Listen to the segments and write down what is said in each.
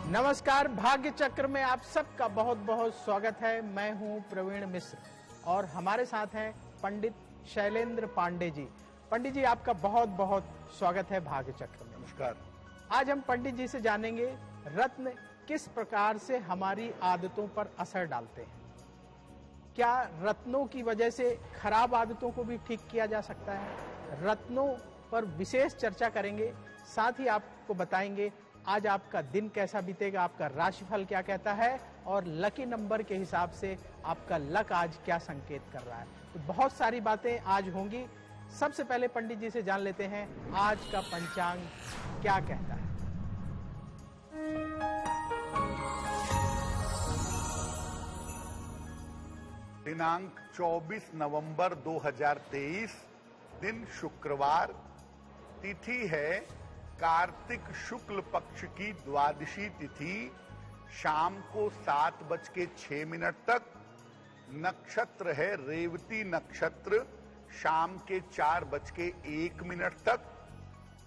नमस्कार, भाग्य चक्र में आप सबका बहुत बहुत स्वागत है। मैं हूं प्रवीण मिश्र और हमारे साथ हैं पंडित शैलेंद्र पांडे जी। पंडित जी, आपका बहुत बहुत स्वागत है भाग्य चक्र में। नमस्कार। आज हम पंडित जी से जानेंगे रत्न किस प्रकार से हमारी आदतों पर असर डालते हैं। क्या रत्नों की वजह से खराब आदतों को भी ठीक किया जा सकता है? रत्नों पर विशेष चर्चा करेंगे, साथ ही आपको बताएंगे आज आपका दिन कैसा बीतेगा, आपका राशिफल क्या कहता है और लकी नंबर के हिसाब से आपका लक आज क्या संकेत कर रहा है। तो बहुत सारी बातें आज होंगी। सबसे पहले पंडित जी से जान लेते हैं आज का पंचांग क्या कहता है। दिनांक 24 नवंबर 2023, दिन शुक्रवार, तिथि है कार्तिक शुक्ल पक्ष की द्वादशी तिथि, शाम को 7:06 तक। नक्षत्र है रेवती नक्षत्र, शाम के 4:01 तक।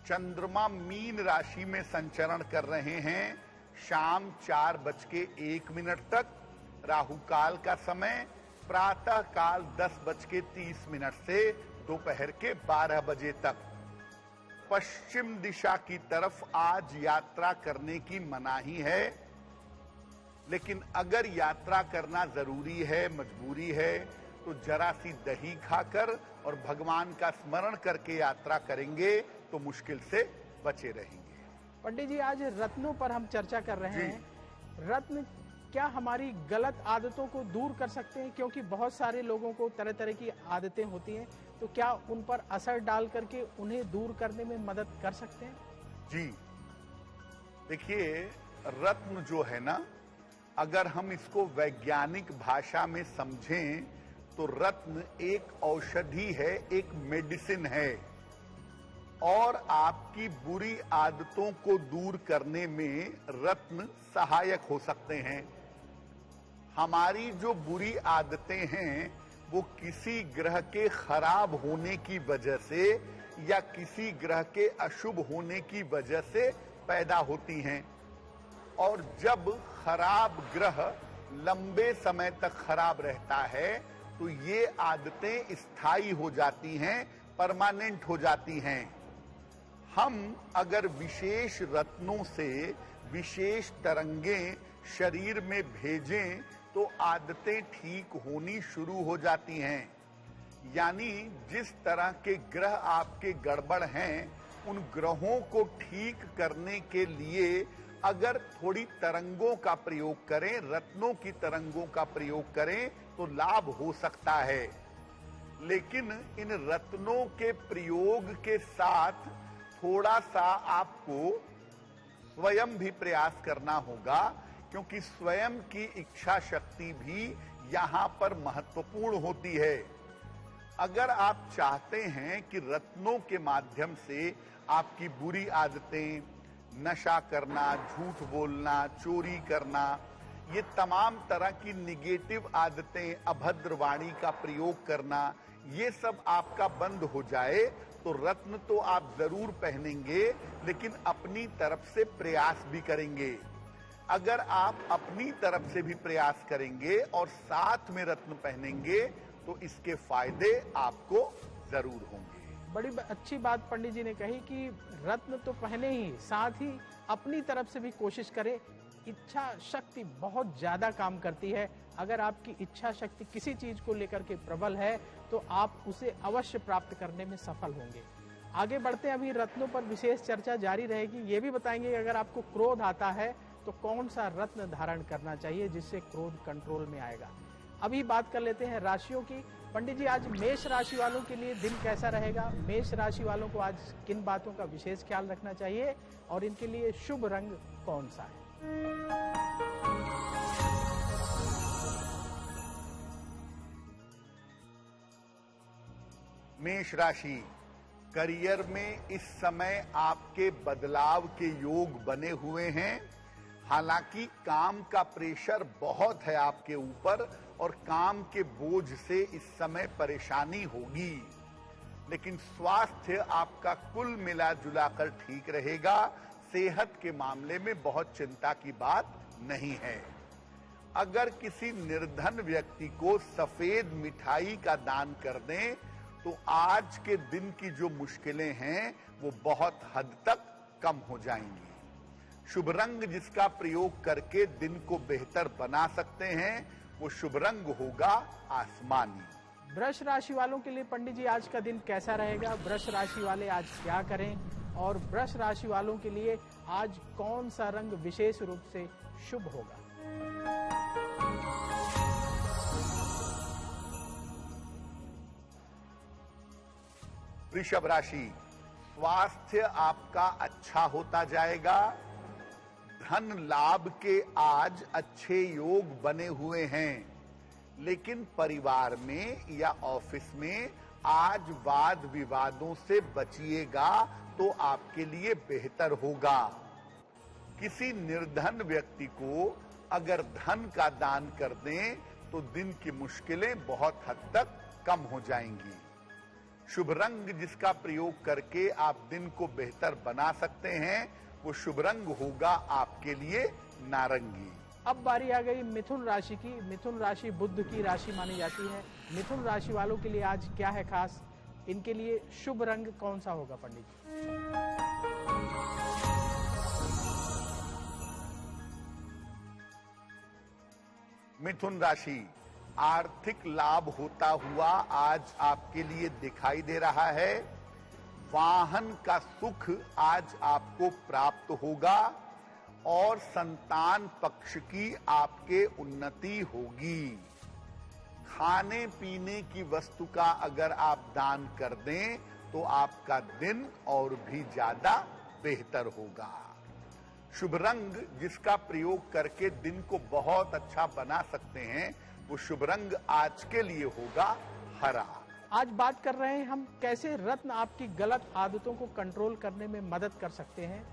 चंद्रमा मीन राशि में संचरण कर रहे हैं, शाम 4:01 तक। राहु काल का समय प्रातः काल 10:30 से दोपहर के 12 बजे तक। पश्चिम दिशा की तरफ आज यात्रा करने की मनाही है, लेकिन अगर यात्रा करना जरूरी है, मजबूरी है, तो जरा सी दही खाकर और भगवान का स्मरण करके यात्रा करेंगे तो मुश्किल से बचे रहेंगे। पंडित जी, आज रत्नों पर हम चर्चा कर रहे हैं। रत्न क्या हमारी गलत आदतों को दूर कर सकते हैं? क्योंकि बहुत सारे लोगों को तरह तरह की आदतें होती हैं, तो क्या उन पर असर डाल करके उन्हें दूर करने में मदद कर सकते हैं? जी देखिए, रत्न जो है ना, अगर हम इसको वैज्ञानिक भाषा में समझें तो रत्न एक औषधि है, एक मेडिसिन है और आपकी बुरी आदतों को दूर करने में रत्न सहायक हो सकते हैं। हमारी जो बुरी आदतें हैं वो किसी ग्रह के खराब होने की वजह से या किसी ग्रह के अशुभ होने की वजह से पैदा होती हैं, और जब खराब ग्रह लंबे समय तक खराब रहता है तो ये आदतें स्थायी हो जाती हैं, परमानेंट हो जाती हैं। हम अगर विशेष रत्नों से विशेष तरंगें शरीर में भेजें तो आदतें ठीक होनी शुरू हो जाती हैं। यानी जिस तरह के ग्रह आपके गड़बड़ हैं, उन ग्रहों को ठीक करने के लिए अगर थोड़ी तरंगों का प्रयोग करें, रत्नों की तरंगों का प्रयोग करें तो लाभ हो सकता है। लेकिन इन रत्नों के प्रयोग के साथ थोड़ा सा आपको स्वयं भी प्रयास करना होगा, क्योंकि स्वयं की इच्छा शक्ति भी यहां पर महत्वपूर्ण होती है। अगर आप चाहते हैं कि रत्नों के माध्यम से आपकी बुरी आदतें, नशा करना, झूठ बोलना, चोरी करना, ये तमाम तरह की निगेटिव आदतें, अभद्र वाणी का प्रयोग करना, ये सब आपका बंद हो जाए तो रत्न तो आप जरूर पहनेंगे, लेकिन अपनी तरफ से प्रयास भी करेंगे। अगर आप अपनी तरफ से भी प्रयास करेंगे और साथ में रत्न पहनेंगे तो इसके फायदे आपको जरूर होंगे। बड़ी अच्छी बात पंडित जी ने कही कि रत्न तो पहने ही, साथ ही अपनी तरफ से भी कोशिश करें। इच्छा शक्ति बहुत ज्यादा काम करती है। अगर आपकी इच्छा शक्ति किसी चीज को लेकर के प्रबल है तो आप उसे अवश्य प्राप्त करने में सफल होंगे। आगे बढ़ते हैं, अभी रत्नों पर विशेष चर्चा जारी रहेगी। ये भी बताएंगे कि अगर आपको क्रोध आता है तो कौन सा रत्न धारण करना चाहिए जिससे क्रोध कंट्रोल में आएगा। अभी बात कर लेते हैं राशियों की। पंडित जी, आज मेष राशि वालों के लिए दिन कैसा रहेगा? मेष राशि वालों को आज किन बातों का विशेष ख्याल रखना चाहिए और इनके लिए शुभ रंग कौन सा है? मेष राशि, करियर में इस समय आपके बदलाव के योग बने हुए हैं। हालांकि काम का प्रेशर बहुत है आपके ऊपर और काम के बोझ से इस समय परेशानी होगी, लेकिन स्वास्थ्य आपका कुल मिला जुलाकर ठीक रहेगा। सेहत के मामले में बहुत चिंता की बात नहीं है। अगर किसी निर्धन व्यक्ति को सफेद मिठाई का दान कर दें तो आज के दिन की जो मुश्किलें हैं वो बहुत हद तक कम हो जाएंगी। शुभ रंग जिसका प्रयोग करके दिन को बेहतर बना सकते हैं वो शुभ रंग होगा आसमानी। वृष राशि वालों के लिए पंडित जी आज का दिन कैसा रहेगा? वृष राशि वाले आज क्या करें? और वृष राशि वालों के लिए आज कौन सा रंग विशेष रूप से शुभ होगा? वृषभ राशि, स्वास्थ्य आपका अच्छा होता जाएगा। धन लाभ के आज अच्छे योग बने हुए हैं, लेकिन परिवार में या ऑफिस में आज वाद विवादों से बचिएगा तो आपके लिए बेहतर होगा। किसी निर्धन व्यक्ति को अगर धन का दान कर दें तो दिन की मुश्किलें बहुत हद तक कम हो जाएंगी। शुभ रंग जिसका प्रयोग करके आप दिन को बेहतर बना सकते हैं वो शुभ रंग होगा आपके लिए नारंगी। अब बारी आ गई मिथुन राशि की। मिथुन राशि बुध की राशि मानी जाती है। मिथुन राशि वालों के लिए आज क्या है खास? इनके लिए शुभ रंग कौन सा होगा पंडित जी? मिथुन राशि, आर्थिक लाभ होता हुआ आज आपके लिए दिखाई दे रहा है। वाहन का सुख आज आपको प्राप्त होगा और संतान पक्ष की आपके उन्नति होगी। खाने पीने की वस्तु का अगर आप दान कर दें तो आपका दिन और भी ज्यादा बेहतर होगा। शुभ रंग जिसका प्रयोग करके दिन को बहुत अच्छा बना सकते हैं वो शुभ रंग आज के लिए होगा हरा। आज बात कर रहे हैं हम कैसे रत्न आपकी गलत आदतों को कंट्रोल करने में मदद कर सकते हैं।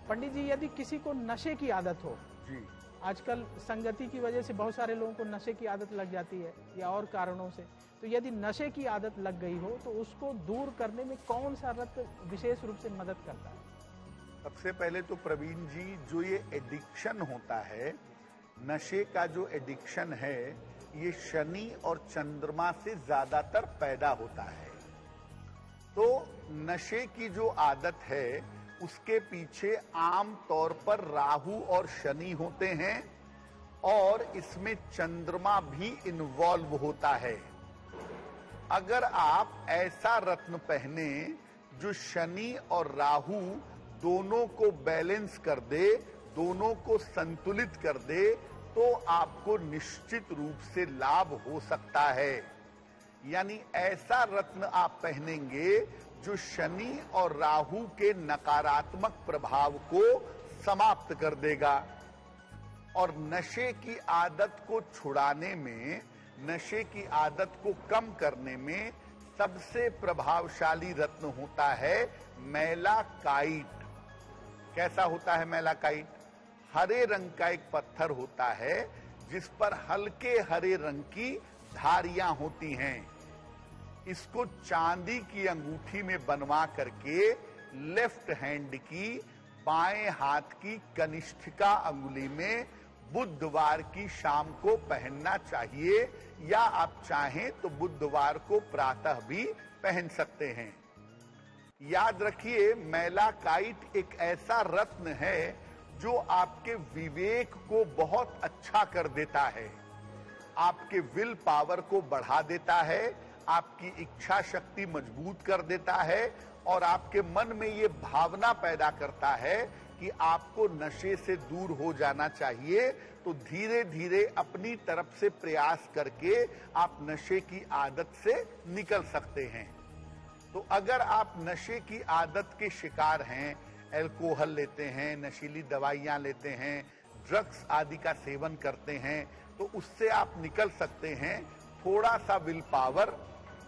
पंडित जी, यदि किसी को नशे की आदत हो जी, आजकल संगति की वजह से बहुत सारे लोगों को नशे की आदत लग जाती है या और कारणों से, तो यदि नशे की आदत लग गई हो तो उसको दूर करने में कौन सा रत्न विशेष रूप से मदद करता है? सबसे पहले तो प्रवीण जी, जो ये एडिक्शन होता है, नशे का जो एडिक्शन है ये शनि और चंद्रमा से ज्यादातर पैदा होता है। तो नशे की जो आदत है उसके पीछे आम तौर पर राहु और शनि होते हैं और इसमें चंद्रमा भी इन्वॉल्व होता है। अगर आप ऐसा रत्न पहने जो शनि और राहु दोनों को बैलेंस कर दे, दोनों को संतुलित कर दे, तो आपको निश्चित रूप से लाभ हो सकता है। यानी ऐसा रत्न आप पहनेंगे जो शनि और राहु के नकारात्मक प्रभाव को समाप्त कर देगा। और नशे की आदत को छुड़ाने में, नशे की आदत को कम करने में सबसे प्रभावशाली रत्न होता है मैलाकाइट। कैसा होता है मैलाकाइट? हरे रंग का एक पत्थर होता है जिस पर हल्के हरे रंग की धारियां होती हैं। इसको चांदी की अंगूठी में बनवा करके लेफ्ट हैंड की बाएं हाथ की कनिष्ठिका अंगुली में बुधवार की शाम को पहनना चाहिए, या आप चाहें तो बुधवार को प्रातः भी पहन सकते हैं। याद रखिए, मैलाकाइट एक ऐसा रत्न है जो आपके विवेक को बहुत अच्छा कर देता है, आपके विल पावर को बढ़ा देता है, आपकी इच्छा शक्ति मजबूत कर देता है और आपके मन में ये भावना पैदा करता है कि आपको नशे से दूर हो जाना चाहिए। तो धीरे धीरे अपनी तरफ से प्रयास करके आप नशे की आदत से निकल सकते हैं। तो अगर आप नशे की आदत के शिकार हैं, अल्कोहल लेते हैं, नशीली दवाइयां लेते हैं, ड्रग्स आदि का सेवन करते हैं, तो उससे आप निकल सकते हैं। थोड़ा सा विल पावर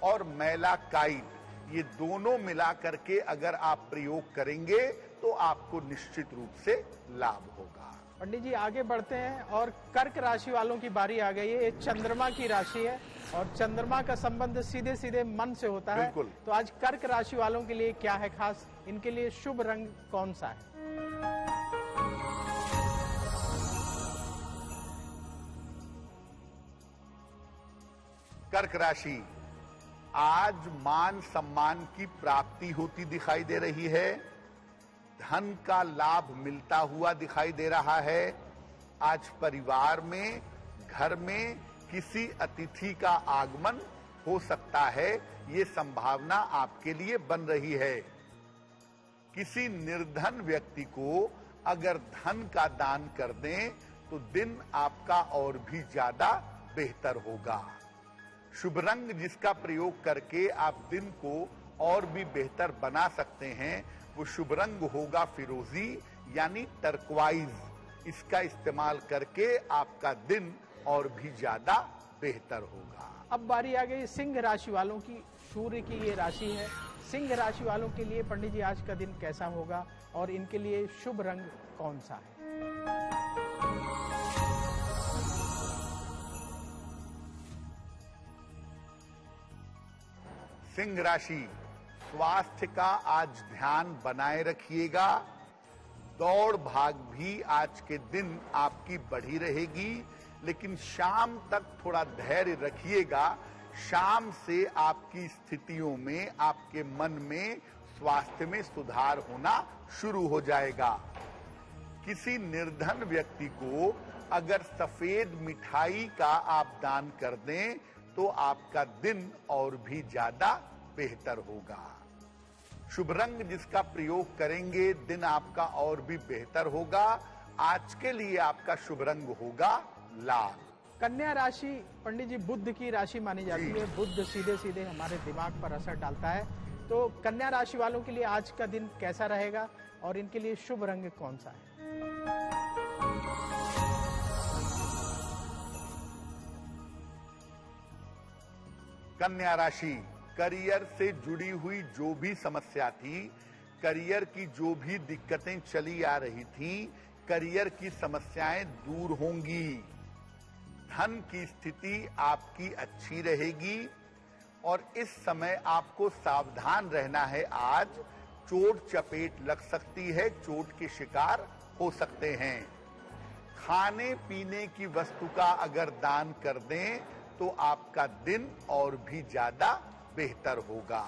और मैलाकाइट, ये दोनों मिला करके अगर आप प्रयोग करेंगे तो आपको निश्चित रूप से लाभ होगा। पंडित जी, आगे बढ़ते हैं और कर्क राशि वालों की बारी आ गई है। ये चंद्रमा की राशि है और चंद्रमा का संबंध सीधे सीधे मन से होता है। तो आज कर्क राशि वालों के लिए क्या है खास? इनके लिए शुभ रंग कौन सा है? कर्क राशि, आज मान सम्मान की प्राप्ति होती दिखाई दे रही है। धन का लाभ मिलता हुआ दिखाई दे रहा है। आज परिवार में, घर में किसी अतिथि का आगमन हो सकता है, ये संभावना आपके लिए बन रही है। किसी निर्धन व्यक्ति को अगर धन का दान कर दें तो दिन आपका और भी ज्यादा बेहतर होगा। शुभ रंग जिसका प्रयोग करके आप दिन को और भी बेहतर बना सकते हैं, वो शुभ रंग होगा फिरोजी यानी टर्कवाइज। इसका इस्तेमाल करके आपका दिन और भी ज्यादा बेहतर होगा। अब बारी आ गई सिंह राशि वालों की। सूर्य की ये राशि है। सिंह राशि वालों के लिए पंडित जी आज का दिन कैसा होगा और इनके लिए शुभ रंग कौन सा है? सिंह राशि, स्वास्थ्य का आज ध्यान बनाए रखिएगा। दौड़ भाग भी आज के दिन आपकी बढ़ी रहेगी, लेकिन शाम तक थोड़ा धैर्य रखिएगा। शाम से आपकी स्थितियों में, आपके मन में, स्वास्थ्य में सुधार होना शुरू हो जाएगा। किसी निर्धन व्यक्ति को अगर सफेद मिठाई का आप दान कर दें तो आपका दिन और भी ज्यादा बेहतर होगा। शुभ रंग जिसका प्रयोग करेंगे दिन आपका और भी बेहतर होगा। आज के लिए आपका शुभ रंग होगा लाल। कन्या राशि पंडित जी बुध की राशि मानी जाती है। बुध सीधे सीधे हमारे दिमाग पर असर डालता है, तो कन्या राशि वालों के लिए आज का दिन कैसा रहेगा और इनके लिए शुभ रंग कौन सा है? कन्या राशि, करियर से जुड़ी हुई जो भी समस्या थी, करियर की जो भी दिक्कतें चली आ रही थी, करियर की समस्याएं दूर होंगी। धन की स्थिति आपकी अच्छी रहेगी और इस समय आपको सावधान रहना है। आज चोट चपेट लग सकती है, चोट के शिकार हो सकते हैं। खाने पीने की वस्तु का अगर दान कर दें तो आपका दिन और भी ज्यादा बेहतर होगा।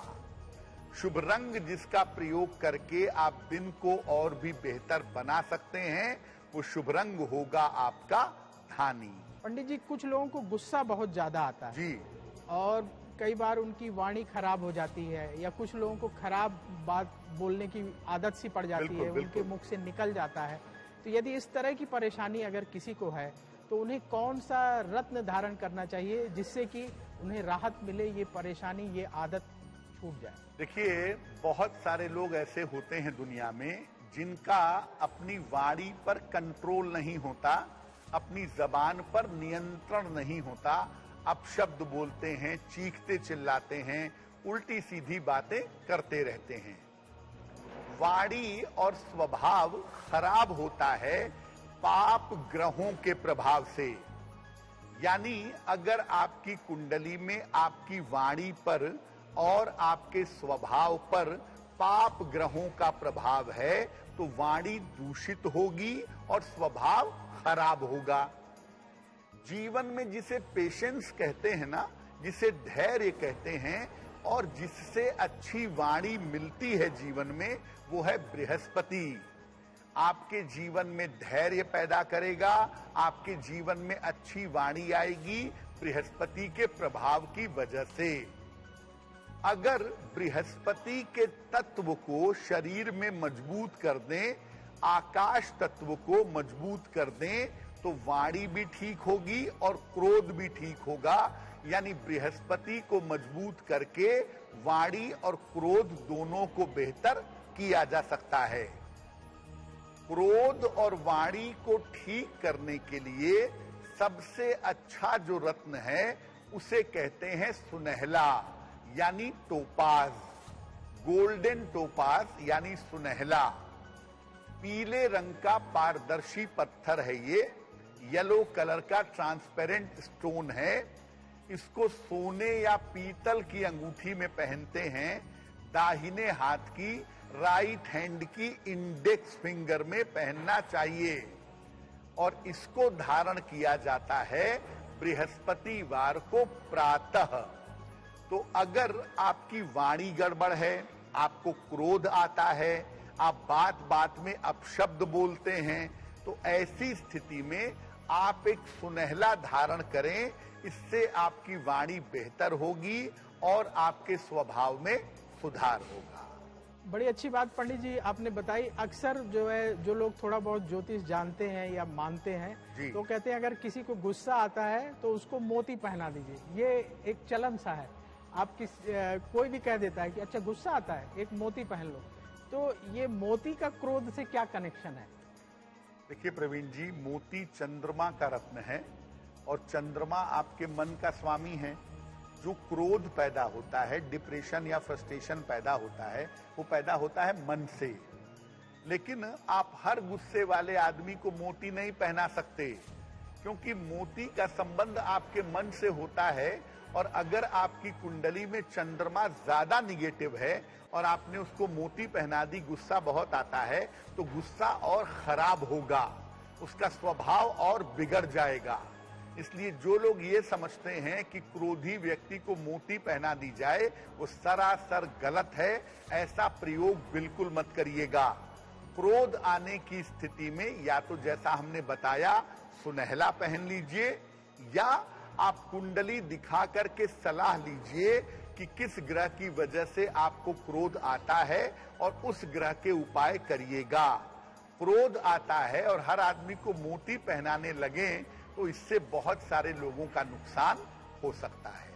शुभ रंग जिसका प्रयोग करके आप दिन को और भी बेहतर बना सकते हैं, वो शुभ रंग होगा आपका धानी। पंडित जी कुछ लोगों को गुस्सा बहुत ज्यादा आता है जी, और कई बार उनकी वाणी खराब हो जाती है या कुछ लोगों को खराब बात बोलने की आदत सी पड़ जाती है, उनके मुख से निकल जाता है। तो यदि इस तरह की परेशानी अगर किसी को है तो उन्हें कौन सा रत्न धारण करना चाहिए जिससे कि उन्हें राहत मिले, ये परेशानी, ये आदत छूट जाए? देखिए बहुत सारे लोग ऐसे होते हैं दुनिया में जिनका अपनी वाणी पर कंट्रोल नहीं होता, अपनी जबान पर नियंत्रण नहीं होता। अपशब्द बोलते हैं, चीखते चिल्लाते हैं, उल्टी सीधी बातें करते रहते हैं। वाणी और स्वभाव खराब होता है पाप ग्रहों के प्रभाव से। यानी अगर आपकी कुंडली में आपकी वाणी पर और आपके स्वभाव पर पाप ग्रहों का प्रभाव है तो वाणी दूषित होगी और स्वभाव खराब होगा। जीवन में जिसे पेशेंस कहते हैं ना, जिसे धैर्य कहते हैं और जिससे अच्छी वाणी मिलती है जीवन में, वो है बृहस्पति। आपके जीवन में धैर्य पैदा करेगा, आपके जीवन में अच्छी वाणी आएगी बृहस्पति के प्रभाव की वजह से। अगर बृहस्पति के तत्व को शरीर में मजबूत कर दें, आकाश तत्व को मजबूत कर दें, तो वाणी भी ठीक होगी और क्रोध भी ठीक होगा। यानी बृहस्पति को मजबूत करके वाणी और क्रोध दोनों को बेहतर किया जा सकता है। क्रोध और वाणी को ठीक करने के लिए सबसे अच्छा जो रत्न है उसे कहते हैं सुनहला यानी टोपाज, गोल्डन टोपाज यानी सुनहला। पीले रंग का पारदर्शी पत्थर है ये, येलो कलर का ट्रांसपेरेंट स्टोन है। इसको सोने या पीतल की अंगूठी में पहनते हैं। दाहिने हाथ की, राइट हैंड की इंडेक्स फिंगर में पहनना चाहिए और इसको धारण किया जाता है बृहस्पतिवार को प्रातः। तो अगर आपकी वाणी गड़बड़ है, आपको क्रोध आता है, आप बात बात में अपशब्द बोलते हैं, तो ऐसी स्थिति में आप एक सुनहला धारण करें। इससे आपकी वाणी बेहतर होगी और आपके स्वभाव में सुधार होगा। बड़ी अच्छी बात पंडित जी आपने बताई। अक्सर जो है, जो लोग थोड़ा बहुत ज्योतिष जानते हैं या मानते हैं, तो कहते हैं अगर किसी को गुस्सा आता है तो उसको मोती पहना दीजिए। ये एक चलन सा है। आप कोई भी कह देता है कि अच्छा गुस्सा आता है, एक मोती पहन लो। तो ये मोती का क्रोध से क्या कनेक्शन है? देखिए प्रवीण जी, मोती चंद्रमा का रत्न है और चंद्रमा आपके मन का स्वामी है। जो क्रोध पैदा होता है, डिप्रेशन या फ्रस्ट्रेशन पैदा होता है, वो पैदा होता है मन से। लेकिन आप हर गुस्से वाले आदमी को मोती नहीं पहना सकते, क्योंकि मोती का संबंध आपके मन से होता है। और अगर आपकी कुंडली में चंद्रमा ज्यादा निगेटिव है और आपने उसको मोती पहना दी, गुस्सा बहुत आता है, तो गुस्सा और खराब होगा, उसका स्वभाव और बिगड़ जाएगा। इसलिए जो लोग ये समझते हैं कि क्रोधी व्यक्ति को मोती पहना दी जाए, वो सरासर गलत है। ऐसा प्रयोग बिल्कुल मत करिएगा। क्रोध आने की स्थिति में या तो जैसा हमने बताया सुनहला पहन लीजिए, या आप कुंडली दिखा करके सलाह लीजिए कि किस ग्रह की वजह से आपको क्रोध आता है और उस ग्रह के उपाय करिएगा। क्रोध आता है और हर आदमी को मोती पहनाने लगे तो इससे बहुत सारे लोगों का नुकसान हो सकता है।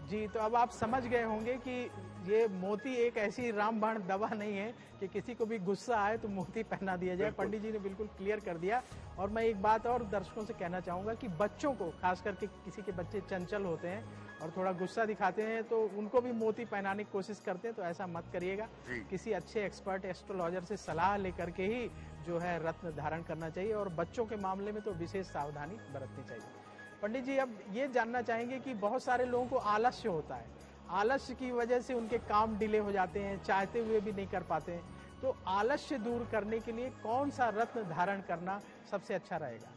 जी, तो अब आप समझ गए होंगे कि ये मोती एक ऐसी रामबाण दवा नहीं है कि किसी को भी गुस्सा आए तो मोती पहना दिया जाए। पंडित जी ने बिल्कुल क्लियर कर दिया। और मैं एक बात और दर्शकों से कहना चाहूंगा कि बच्चों को, खास करके किसी के बच्चे चंचल होते हैं और थोड़ा गुस्सा दिखाते हैं, तो उनको भी मोती पहनाने की कोशिश करते हैं, तो ऐसा मत करिएगा। किसी अच्छे एक्सपर्ट एस्ट्रोलॉजर से सलाह लेकर के ही जो है रत्न धारण करना चाहिए। और बच्चों के मामले में तो विशेष सावधानी बरतनी चाहिए। पंडित जी, अब ये जानना चाहेंगे कि बहुत सारे लोगों को आलस्य होता है। आलस्य की वजह से उनके काम डिले हो जाते हैं, चाहते हुए भी नहीं कर पाते हैं। तो आलस्य दूर करने के लिए कौन सा रत्न धारण करना सबसे अच्छा रहेगा?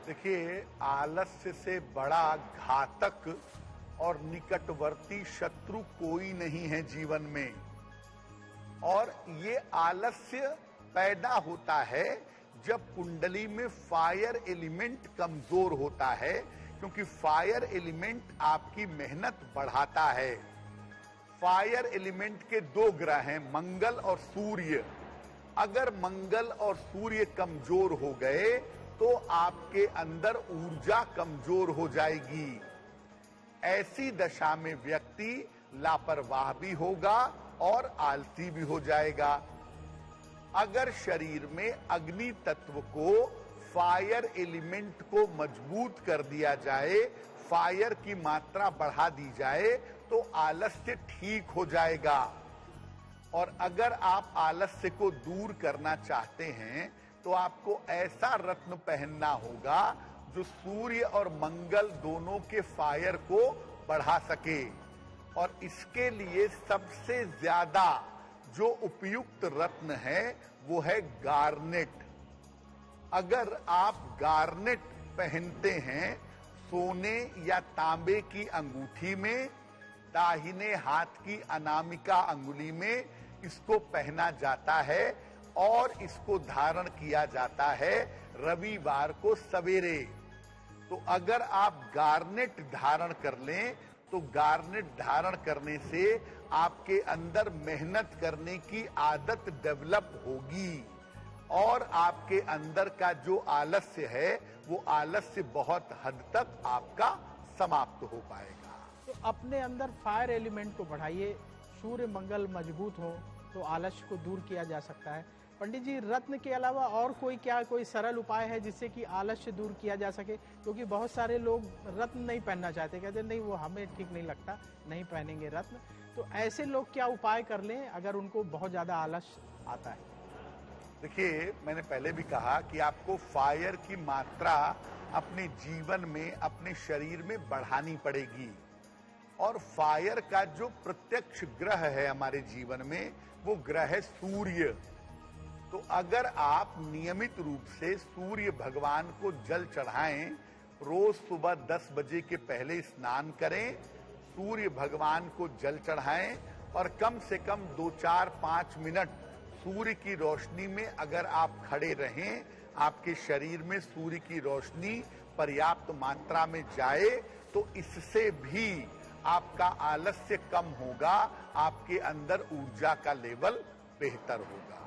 देखिए, आलस्य से बड़ा घातक और निकटवर्ती शत्रु कोई नहीं है जीवन में। और ये आलस्य पैदा होता है जब कुंडली में फायर एलिमेंट कमजोर होता है, क्योंकि फायर एलिमेंट आपकी मेहनत बढ़ाता है। फायर एलिमेंट के दो ग्रह हैं, मंगल और सूर्य। अगर मंगल और सूर्य कमजोर हो गए तो आपके अंदर ऊर्जा कमजोर हो जाएगी। ऐसी दशा में व्यक्ति लापरवाह भी होगा और आलसी भी हो जाएगा। अगर शरीर में अग्नि तत्व को, फायर एलिमेंट को मजबूत कर दिया जाए, फायर की मात्रा बढ़ा दी जाए, तो आलस्य ठीक हो जाएगा। और अगर आप आलस्य को दूर करना चाहते हैं तो आपको ऐसा रत्न पहनना होगा जो सूर्य और मंगल दोनों के फायर को बढ़ा सके। और इसके लिए सबसे ज्यादा जो उपयुक्त रत्न है वो है गार्नेट। अगर आप गार्नेट पहनते हैं सोने या तांबे की अंगूठी में, दाहिने हाथ की अनामिका अंगुली में इसको पहना जाता है और इसको धारण किया जाता है रविवार को सवेरे। तो अगर आप गार्नेट धारण कर लें तो गार्नेट धारण करने से आपके अंदर मेहनत करने की आदत डेवलप होगी और आपके अंदर का जो आलस्य है वो आलस्य बहुत हद तक आपका समाप्त हो पाएगा। तो अपने अंदर फायर एलिमेंट को बढ़ाइए, सूर्य मंगल मजबूत हो तो आलस्य को दूर किया जा सकता है। पंडित जी, रत्न के अलावा और कोई सरल उपाय है जिससे कि आलस्य दूर किया जा सके? क्योंकि बहुत सारे लोग रत्न नहीं पहनना चाहते, कहते नहीं वो हमें ठीक नहीं लगता, नहीं पहनेंगे रत्न। तो ऐसे लोग क्या उपाय कर लें अगर उनको बहुत ज्यादा आलस्य आता है? देखिए, मैंने पहले भी कहा कि आपको फायर की मात्रा अपने जीवन में, अपने शरीर में बढ़ानी पड़ेगी। और फायर का जो प्रत्यक्ष ग्रह है हमारे जीवन में वो ग्रह है सूर्य। तो अगर आप नियमित रूप से सूर्य भगवान को जल चढ़ाएं रोज सुबह 10 बजे के पहले स्नान करें, सूर्य भगवान को जल चढ़ाएं और कम से कम 2-4-5 मिनट सूर्य की रोशनी में अगर आप खड़े रहें, आपके शरीर में सूर्य की रोशनी पर्याप्त मात्रा में जाए तो इससे भी आपका आलस्य कम होगा, आपके अंदर ऊर्जा का लेवल बेहतर होगा।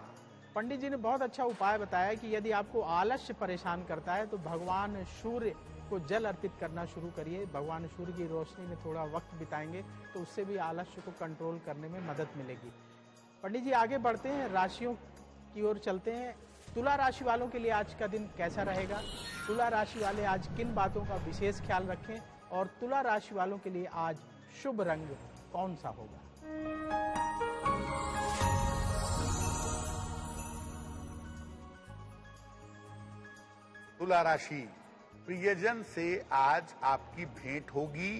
पंडित जी ने बहुत अच्छा उपाय बताया कि यदि आपको आलस्य परेशान करता है तो भगवान सूर्य को जल अर्पित करना शुरू करिए। भगवान सूर्य की रोशनी में थोड़ा वक्त बिताएंगे तो उससे भी आलस्य को कंट्रोल करने में मदद मिलेगी। पंडित जी आगे बढ़ते हैं, राशियों की ओर चलते हैं। तुला राशि वालों के लिए आज का दिन कैसा रहेगा? तुला राशि वाले आज किन बातों का विशेष ख्याल रखें और तुला राशि वालों के लिए आज शुभ रंग कौन सा होगा? तुला राशि, प्रियजन से आज आपकी भेंट होगी,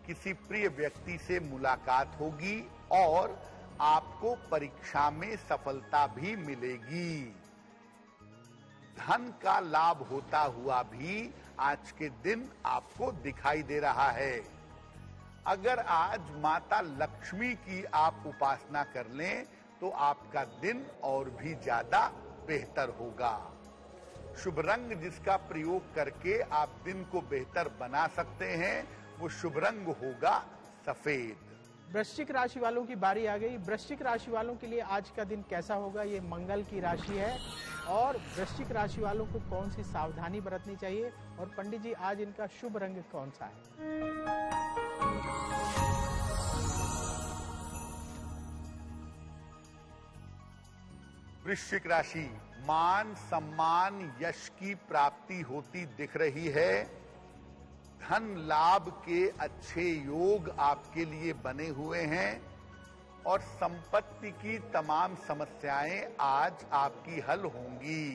किसी प्रिय व्यक्ति से मुलाकात होगी और आपको परीक्षा में सफलता भी मिलेगी। धन का लाभ होता हुआ भी आज के दिन आपको दिखाई दे रहा है। अगर आज माता लक्ष्मी की आप उपासना कर लें तो आपका दिन और भी ज्यादा बेहतर होगा। शुभ रंग जिसका प्रयोग करके आप दिन को बेहतर बना सकते हैं वो शुभ रंग होगा सफेद। वृश्चिक राशि वालों की बारी आ गई। वृश्चिक राशि वालों के लिए आज का दिन कैसा होगा? ये मंगल की राशि है और वृश्चिक राशि वालों को कौन सी सावधानी बरतनी चाहिए और पंडित जी आज इनका शुभ रंग कौन सा है? वृश्चिक राशि, मान सम्मान यश की प्राप्ति होती दिख रही है। धन लाभ के अच्छे योग आपके लिए बने हुए हैं और संपत्ति की तमाम समस्याएं आज आपकी हल होंगी।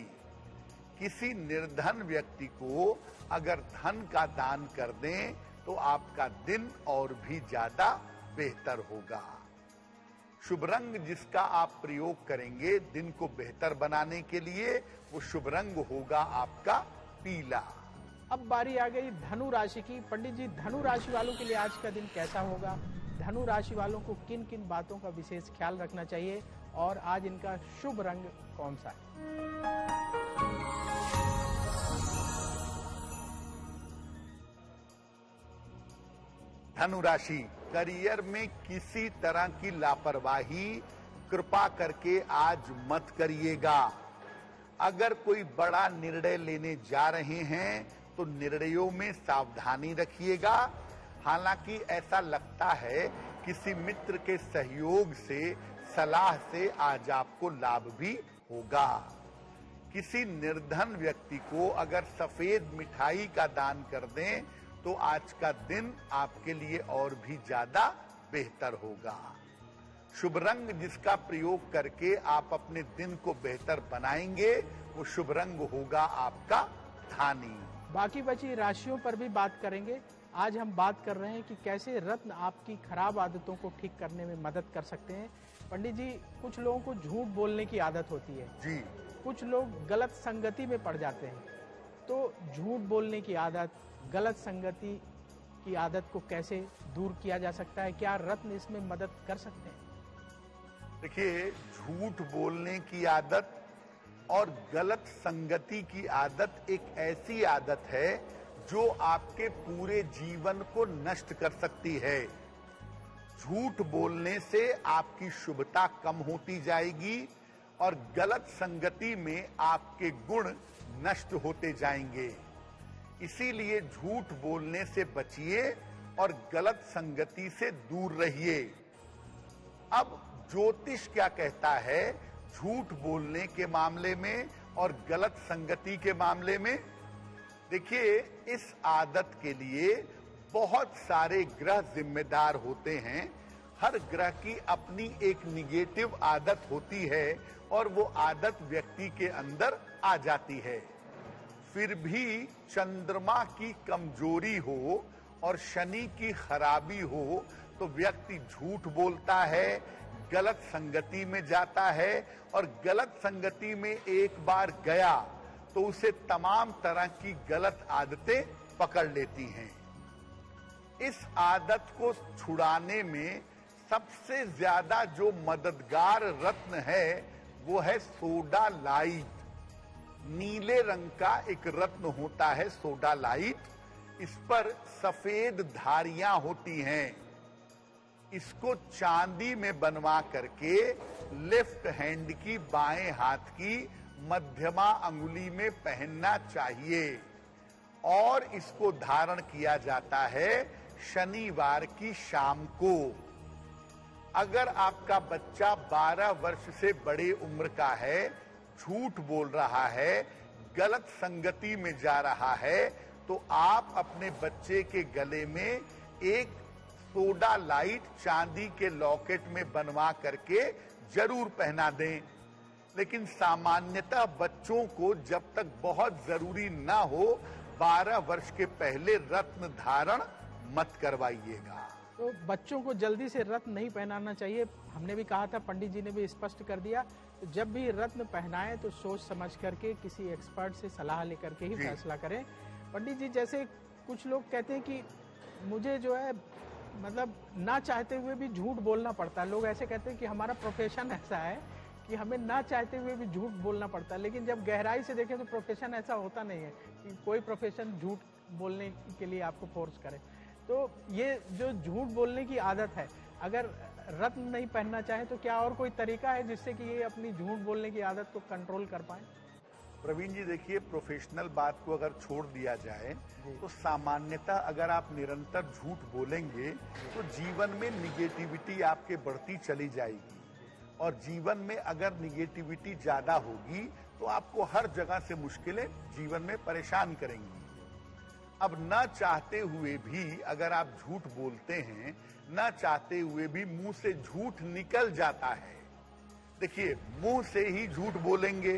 किसी निर्धन व्यक्ति को अगर धन का दान कर दें तो आपका दिन और भी ज्यादा बेहतर होगा। शुभ रंग जिसका आप प्रयोग करेंगे दिन को बेहतर बनाने के लिए वो शुभ रंग होगा आपका पीला। अब बारी आ गई धनु राशि की। पंडित जी धनु राशि वालों के लिए आज का दिन कैसा होगा? धनु राशि वालों को किन किन बातों का विशेष ख्याल रखना चाहिए और आज इनका शुभ रंग कौन सा है? धनु राशि, करियर में किसी तरह की लापरवाही कृपा करके आज मत करिएगा। अगर कोई बड़ा निर्णय लेने जा रहे हैं तो निर्णयों में सावधानी रखिएगा। हालांकि ऐसा लगता है किसी मित्र के सहयोग से, सलाह से आज आपको लाभ भी होगा। किसी निर्धन व्यक्ति को अगर सफेद मिठाई का दान कर दें तो आज का दिन आपके लिए और भी ज्यादा बेहतर होगा। शुभ रंग जिसका प्रयोग करके आप अपने दिन को बेहतर बनाएंगे वो शुभ रंग होगा आपका धानी। बाकी बची राशियों पर भी बात करेंगे। आज हम बात कर रहे हैं कि कैसे रत्न आपकी खराब आदतों को ठीक करने में मदद कर सकते हैं। पंडित जी, कुछ लोगों को झूठ बोलने की आदत होती है जी। कुछ लोग गलत संगति में पड़ जाते हैं, तो झूठ बोलने की आदत, गलत संगति की आदत को कैसे दूर किया जा सकता है? क्या रत्न इसमें मदद कर सकते हैं? देखिए, झूठ बोलने की आदत और गलत संगति की आदत एक ऐसी आदत है जो आपके पूरे जीवन को नष्ट कर सकती है। झूठ बोलने से आपकी शुभता कम होती जाएगी और गलत संगति में आपके गुण नष्ट होते जाएंगे। इसीलिए झूठ बोलने से बचिए और गलत संगति से दूर रहिए। अब ज्योतिष क्या कहता है झूठ बोलने के मामले में और गलत संगति के मामले में? देखिए, इस आदत के लिए बहुत सारे ग्रह जिम्मेदार होते हैं। हर ग्रह की अपनी एक निगेटिव आदत होती है और वो आदत व्यक्ति के अंदर आ जाती है। फिर भी चंद्रमा की कमजोरी हो और शनि की खराबी हो तो व्यक्ति झूठ बोलता है, गलत संगति में जाता है और गलत संगति में एक बार गया तो उसे तमाम तरह की गलत आदतें पकड़ लेती हैं। इस आदत को छुड़ाने में सबसे ज्यादा जो मददगार रत्न है वो है सोडा लाइट। नीले रंग का एक रत्न होता है सोडा लाइट। इस पर सफेद धारियां होती हैं। इसको चांदी में बनवा करके लेफ्ट हैंड की बाएं हाथ की मध्यमा अंगुली में पहनना चाहिए और इसको धारण किया जाता है शनिवार की शाम को। अगर आपका बच्चा 12 वर्ष से बड़े उम्र का है, झूठ बोल रहा है, गलत संगति में जा रहा है, तो आप अपने बच्चे के गले में एक सोडा लाइट चांदी के लॉकेट में बनवा करके जरूर पहना दें। लेकिन सामान्यतः बच्चों को जब तक बहुत जरूरी ना हो 12 वर्ष के पहले रत्न धारण मत करवाइएगा। तो बच्चों को जल्दी से रत्न नहीं पहनाना चाहिए। हमने भी कहा था, पंडित जी ने भी स्पष्ट कर दिया, तो जब भी रत्न पहनाएं तो सोच समझ करके किसी एक्सपर्ट से सलाह लेकर के ही फैसला करें। पंडित जी, जैसे कुछ लोग कहते हैं कि मुझे जो है मतलब ना चाहते हुए भी झूठ बोलना पड़ता है। लोग ऐसे कहते हैं कि हमारा प्रोफेशन ऐसा है कि हमें ना चाहते हुए भी झूठ बोलना पड़ता है। लेकिन जब गहराई से देखें तो प्रोफेशन ऐसा होता नहीं है कि कोई प्रोफेशन झूठ बोलने के लिए आपको फोर्स करे। तो ये जो झूठ बोलने की आदत है, अगर रत्न नहीं पहनना चाहे तो क्या और कोई तरीका है जिससे कि ये अपनी झूठ बोलने की आदत को कंट्रोल कर पाए? प्रवीण जी, देखिए, प्रोफेशनल बात को अगर छोड़ दिया जाए तो सामान्यतः अगर आप निरंतर झूठ बोलेंगे तो जीवन में निगेटिविटी आपके बढ़ती चली जाएगी और जीवन में अगर निगेटिविटी ज्यादा होगी तो आपको हर जगह से मुश्किलें जीवन में परेशान करेंगी। अब न चाहते हुए भी अगर आप झूठ बोलते हैं, न चाहते हुए भी मुंह से झूठ निकल जाता है। देखिए, मुंह से ही झूठ बोलेंगे,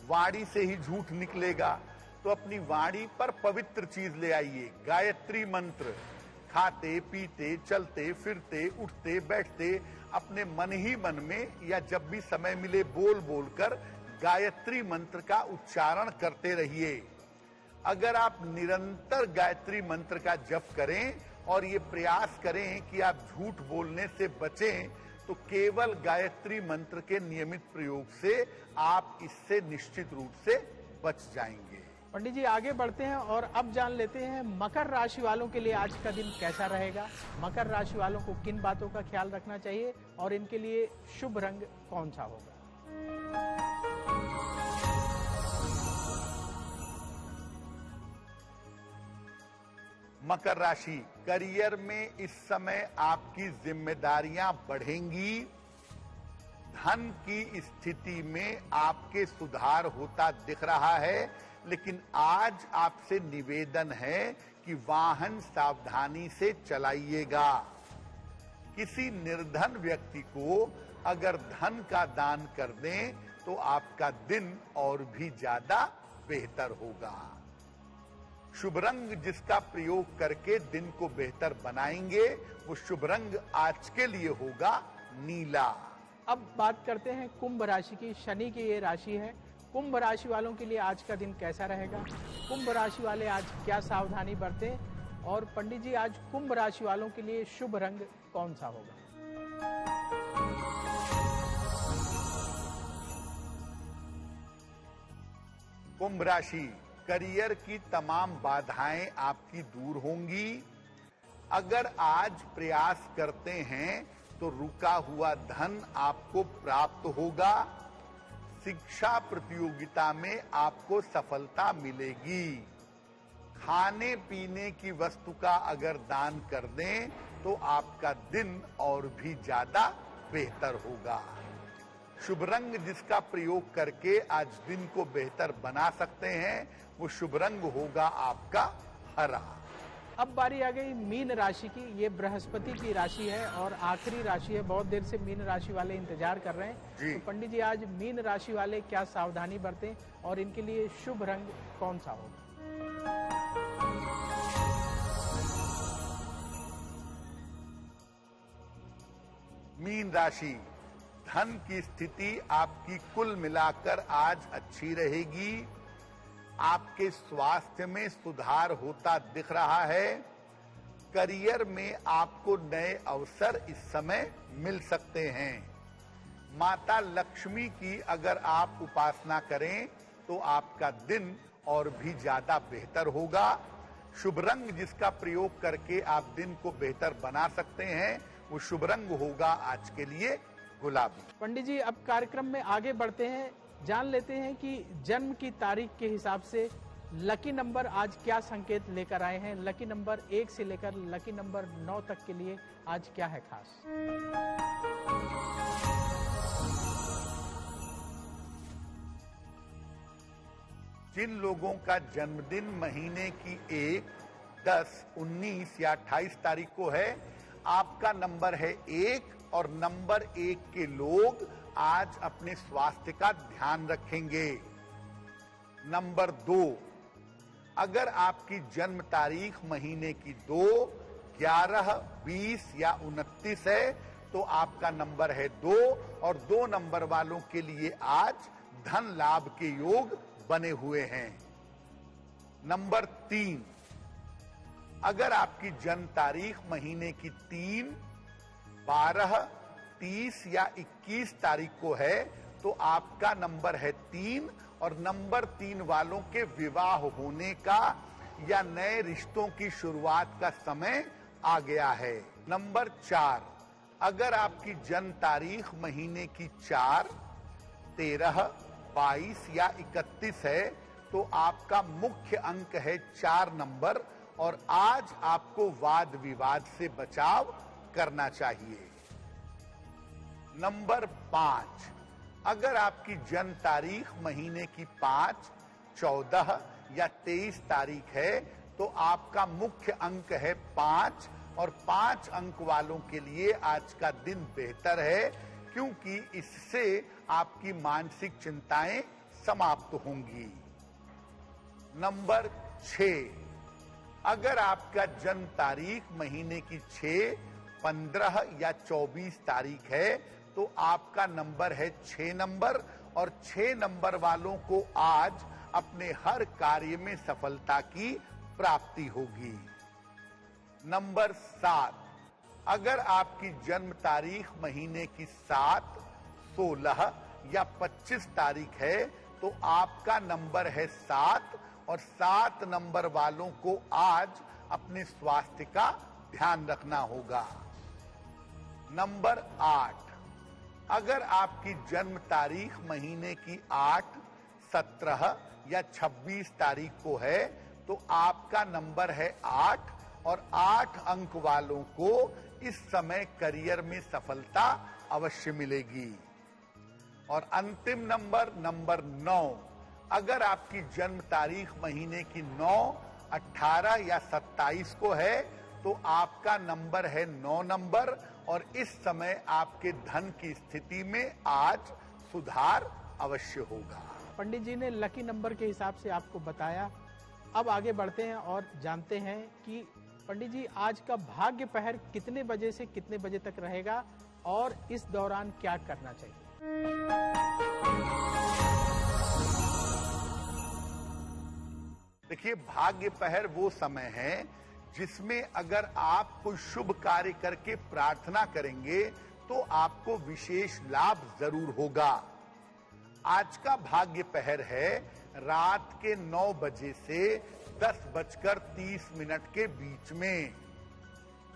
वाणी से ही झूठ निकलेगा, तो अपनी वाणी पर पवित्र चीज ले आइए। गायत्री मंत्र खाते पीते चलते फिरते उठते बैठते अपने मन ही मन में या जब भी समय मिले बोल बोलकर गायत्री मंत्र का उच्चारण करते रहिए। अगर आप निरंतर गायत्री मंत्र का जप करें और ये प्रयास करें कि आप झूठ बोलने से बचें, तो केवल गायत्री मंत्र के नियमित प्रयोग से आप इससे निश्चित रूप से बच जाएंगे। पंडित जी, आगे बढ़ते हैं और अब जान लेते हैं मकर राशि वालों के लिए आज का दिन कैसा रहेगा। मकर राशि वालों को किन बातों का ख्याल रखना चाहिए और इनके लिए शुभ रंग कौन सा होगा? मकर राशि, करियर में इस समय आपकी जिम्मेदारियां बढ़ेंगी। धन की स्थिति में आपके सुधार होता दिख रहा है, लेकिन आज आपसे निवेदन है कि वाहन सावधानी से चलाइएगा। किसी निर्धन व्यक्ति को अगर धन का दान कर दें तो आपका दिन और भी ज्यादा बेहतर होगा। शुभ रंग जिसका प्रयोग करके दिन को बेहतर बनाएंगे वो शुभ रंग आज के लिए होगा नीला। अब बात करते हैं कुंभ राशि की। शनि की ये राशि है। कुंभ राशि वालों के लिए आज का दिन कैसा रहेगा? कुंभ राशि वाले आज क्या सावधानी बरतें? और पंडित जी, आज कुंभ राशि वालों के लिए शुभ रंग कौन सा होगा? कुंभ राशि, करियर की तमाम बाधाएं आपकी दूर होंगी। अगर आज प्रयास करते हैं तो रुका हुआ धन आपको प्राप्त होगा। शिक्षा प्रतियोगिता में आपको सफलता मिलेगी। खाने पीने की वस्तु का अगर दान कर दें तो आपका दिन और भी ज्यादा बेहतर होगा। शुभ रंग जिसका प्रयोग करके आज दिन को बेहतर बना सकते हैं वो शुभ रंग होगा आपका हरा। अब बारी आ गई मीन राशि की। ये बृहस्पति की राशि है और आखिरी राशि है। बहुत देर से मीन राशि वाले इंतजार कर रहे हैं। तो पंडित जी, आज मीन राशि वाले क्या सावधानी बरतें और इनके लिए शुभ रंग कौन सा होगा? मीन राशि, धन की स्थिति आपकी कुल मिलाकर आज अच्छी रहेगी। आपके स्वास्थ्य में सुधार होता दिख रहा है। करियर में आपको नए अवसर इस समय मिल सकते हैं। माता लक्ष्मी की अगर आप उपासना करें तो आपका दिन और भी ज्यादा बेहतर होगा। शुभ रंग जिसका प्रयोग करके आप दिन को बेहतर बना सकते हैं वो शुभ रंग होगा आज के लिए गुलाबी। पंडित जी, अब कार्यक्रम में आगे बढ़ते हैं, जान लेते हैं कि जन्म की तारीख के हिसाब से लकी नंबर आज क्या संकेत लेकर आए हैं। लकी नंबर 1 से लेकर लकी नंबर 9 तक के लिए आज क्या है खास? जिन लोगों का जन्मदिन महीने की 1, 10, 19 या 28 तारीख को है, आपका नंबर है 1 और नंबर 1 के लोग आज अपने स्वास्थ्य का ध्यान रखेंगे। नंबर 2, अगर आपकी जन्म तारीख महीने की 2, 11, 20 या 29 है तो आपका नंबर है 2 और 2 नंबर वालों के लिए आज धन लाभ के योग बने हुए हैं। नंबर 3, अगर आपकी जन्म तारीख महीने की 3, 12, 30 या 21 तारीख को है तो आपका नंबर है 3 और नंबर 3 वालों के विवाह होने का या नए रिश्तों की शुरुआत का समय आ गया है। नंबर 4, अगर आपकी जन्म तारीख महीने की 4, 13, 22 या 31 है तो आपका मुख्य अंक है 4 नंबर और आज आपको वाद विवाद से बचाव करना चाहिए। नंबर 5, अगर आपकी जन्म तारीख महीने की 5, 14 या 23 तारीख है तो आपका मुख्य अंक है 5 और 5 अंक वालों के लिए आज का दिन बेहतर है क्योंकि इससे आपकी मानसिक चिंताएं समाप्त होंगी। नंबर 6, अगर आपका जन्म तारीख महीने की 6, 15 या 24 तारीख है तो आपका नंबर है 6 नंबर और 6 नंबर वालों को आज अपने हर कार्य में सफलता की प्राप्ति होगी। नंबर 7, अगर आपकी जन्म तारीख महीने की 7, 16 या 25 तारीख है तो आपका नंबर है 7 और 7 नंबर वालों को आज अपने स्वास्थ्य का ध्यान रखना होगा। नंबर 8, अगर आपकी जन्म तारीख महीने की 8, 17 या 26 तारीख को है तो आपका नंबर है 8 और 8 अंक वालों को इस समय करियर में सफलता अवश्य मिलेगी। और अंतिम नंबर, नंबर 9, अगर आपकी जन्म तारीख महीने की 9, 18 या 27 को है तो आपका नंबर है 9 नंबर और इस समय आपके धन की स्थिति में आज सुधार अवश्य होगा। पंडित जी ने लकी नंबर के हिसाब से आपको बताया। अब आगे बढ़ते हैं और जानते हैं कि पंडित जी आज का भाग्य पहर कितने बजे से कितने बजे तक रहेगा और इस दौरान क्या करना चाहिए? देखिए, भाग्य पहर वो समय है जिसमें अगर आप कोई शुभ कार्य करके प्रार्थना करेंगे तो आपको विशेष लाभ जरूर होगा। आज का भाग्य पहर है रात के 9 बजे से 10:30 के बीच में।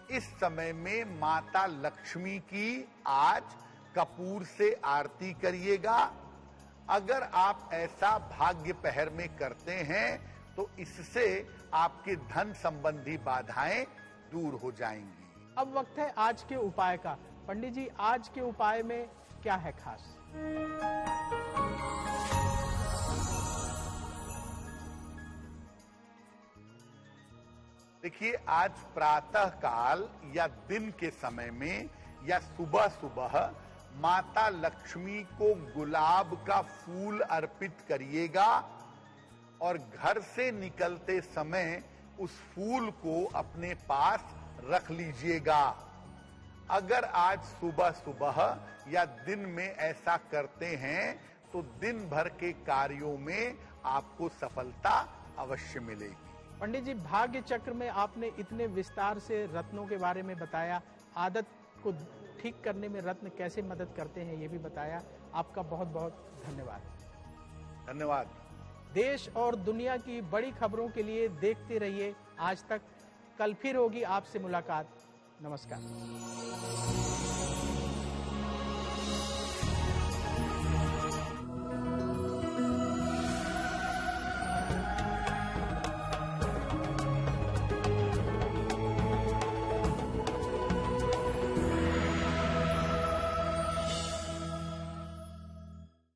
इस समय में माता लक्ष्मी की आज कपूर से आरती करिएगा। अगर आप ऐसा भाग्य पहर में करते हैं तो इससे आपके धन संबंधी बाधाएं दूर हो जाएंगी। अब वक्त है आज के उपाय का। पंडित जी, आज के उपाय में क्या है खास? देखिए, आज प्रातः काल या दिन के समय में या सुबह सुबह माता लक्ष्मी को गुलाब का फूल अर्पित करिएगा और घर से निकलते समय उस फूल को अपने पास रख लीजिएगा। अगर आज सुबह सुबह या दिन में ऐसा करते हैं तो दिन भर के कार्यों में आपको सफलता अवश्य मिलेगी। पंडित जी, भाग्य चक्र में आपने इतने विस्तार से रत्नों के बारे में बताया, आदत को ठीक करने में रत्न कैसे मदद करते हैं ये भी बताया। आपका बहुत बहुत धन्यवाद। धन्यवाद। देश और दुनिया की बड़ी खबरों के लिए देखते रहिए आज तक। कल फिर होगी आपसे मुलाकात। नमस्कार।